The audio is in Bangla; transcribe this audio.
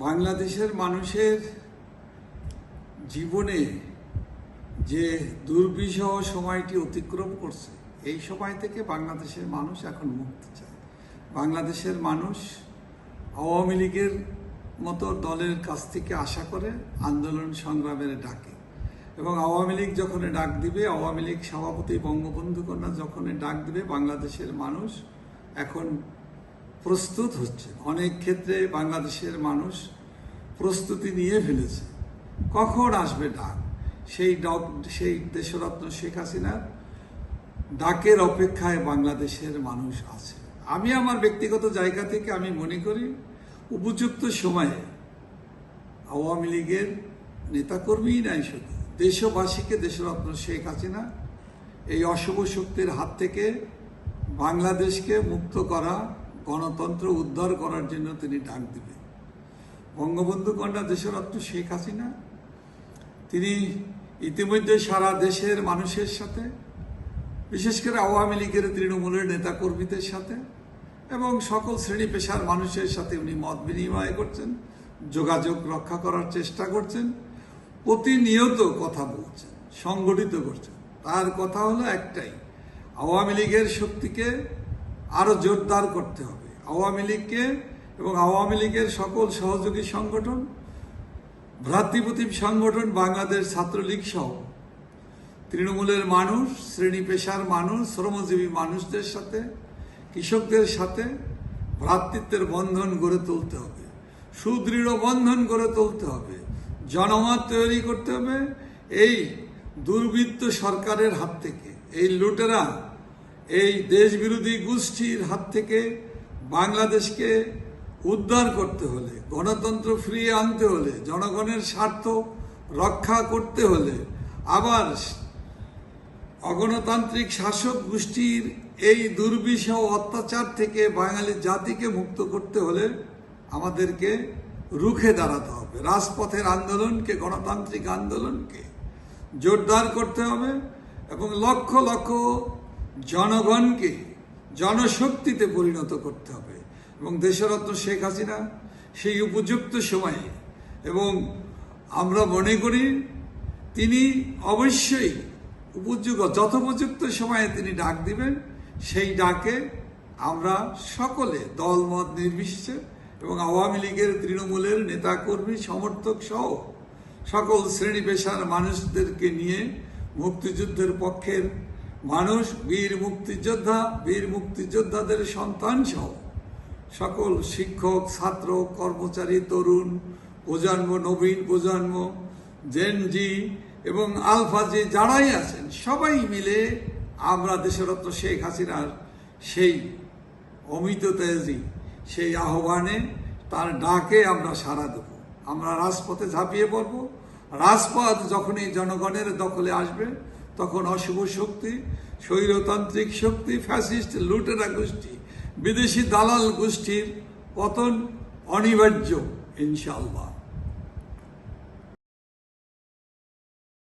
বাংলাদেশের মানুষের জীবনে যে দুর্বিষহ সময়টি অতিক্রম করছে, এই সময় থেকে বাংলাদেশের মানুষ এখন মুক্তি চায়। বাংলাদেশের মানুষ আওয়ামী লীগের মতো দলের কাছ থেকে আশা করে আন্দোলন সংগ্রামের ডাকে, এবং আওয়ামী লীগ যখন ডাক দিবে, আওয়ামী লীগ সভাপতি বঙ্গবন্ধু কন্যা যখন ডাক দিবে, বাংলাদেশের মানুষ এখন প্রস্তুত হচ্ছে। অনেক ক্ষেত্রে বাংলাদেশের মানুষ প্রস্তুতি নিয়ে ফেলেছে। কখন আসবে ডাক, সেই দেশরত্ন শেখ হাসিনার ডাকের অপেক্ষায় বাংলাদেশের মানুষ আছে। আমি আমার ব্যক্তিগত জায়গা থেকে আমি মনে করি উপযুক্ত সময়ে আওয়ামী লীগের নেতাকর্মীই নাই, শুধু দেশবাসীকে দেশরত্ন শেখ হাসিনা এই অশুভ শক্তির হাত থেকে বাংলাদেশকে মুক্ত করা, গণতন্ত্র উদ্ধার করার জন্য তিনি ডাক দিবেন। বঙ্গবন্ধু কন্যা দেশরত্ন শেখ হাসিনা তিনি ইতিমধ্যে সারা দেশের মানুষের সাথে, বিশেষ করে আওয়ামী লীগের তৃণমূলের নেতাকর্মীদের সাথে এবং সকল শ্রেণী পেশার মানুষের সাথে উনি মত বিনিময় করছেন, যোগাযোগ রক্ষা করার চেষ্টা করছেন, প্রতিনিয়ত কথা বলছেন, সংগঠিত করছেন। তার কথা হলো একটাই, আওয়ামী লীগের শক্তিকে আরো জোরদার করতে হবে। আওয়ামী লীগকে এবং আওয়ামী লীগের সকল সহযোগী সংগঠন, ভ্রাতৃপ্রতিম সংগঠন, বাংলাদেশ ছাত্রলীগ সহ তৃণমূলের মানুষ, শ্রেণী পেশার মানুষ, শ্রমজীবী মানুষদের সাথে, কৃষকদের সাথে ভ্রাতৃত্বের বন্ধন গড়ে তুলতে হবে, সুদৃঢ় বন্ধন গড়ে তুলতে হবে, জনমত তৈরি করতে হবে। এই দুর্বৃত্ত সরকারের হাত থেকে, এই লুটেরা, এই দেশবিরোধী গোষ্ঠীর হাত থেকে বাংলাদেশকে উদ্ধার করতে হলে, গণতন্ত্র ফিরিয়ে আনতে হলে, জনগণের স্বার্থ রক্ষা করতে হলে, আবার অগণতান্ত্রিক শাসক গোষ্ঠীর এই দুর্বিষহ অত্যাচার থেকে বাঙালি জাতিকে মুক্ত করতে হলে আমাদেরকে রুখে দাঁড়াতে হবে। রাজপথের আন্দোলনকে, গণতান্ত্রিক আন্দোলনকে জোরদার করতে হবে এবং লক্ষ লক্ষ জনগণকে জনশক্তিতে পরিণত করতে হবে। এবং দেশরত্ন শেখ হাসিনা সেই উপযুক্ত সময়ে, এবং আমরা মনে করি তিনি অবশ্যই যথোপযুক্ত সময়ে তিনি ডাক দিবেন। সেই ডাকে আমরা সকলে দলমত নির্বিশেষে এবং আওয়ামী লীগের তৃণমূলের নেতাকর্মী সমর্থক সহ সকল শ্রেণী পেশার মানুষদেরকে নিয়ে, মুক্তিযুদ্ধের পক্ষের মানুষ, বীর মুক্তিযোদ্ধাদের সন্তান সহ সকল শিক্ষক, ছাত্র, কর্মচারী, তরুণ প্রজন্ম, নবীন প্রজন্ম, জেনজি এবং আলফাজি যারাই আছেন, সবাই মিলে আমরা দেশরত্ন শেখ হাসিনার সেই অমিত তেজি, সেই আহ্বানে, তার ডাকে আমরা সাড়া দেব। আমরা রাজপথে ঝাঁপিয়ে পড়ব। রাজপথ যখনই জনগণের দখলে আসবে, তখন অশুভ শক্তি, স্বৈরতান্ত্রিক শক্তি, ফ্যাসিস্ট লুটেরা গোষ্ঠী, বিদেশি দালাল গোষ্ঠীর পতন অনিবার্য, ইনশাআল্লাহ।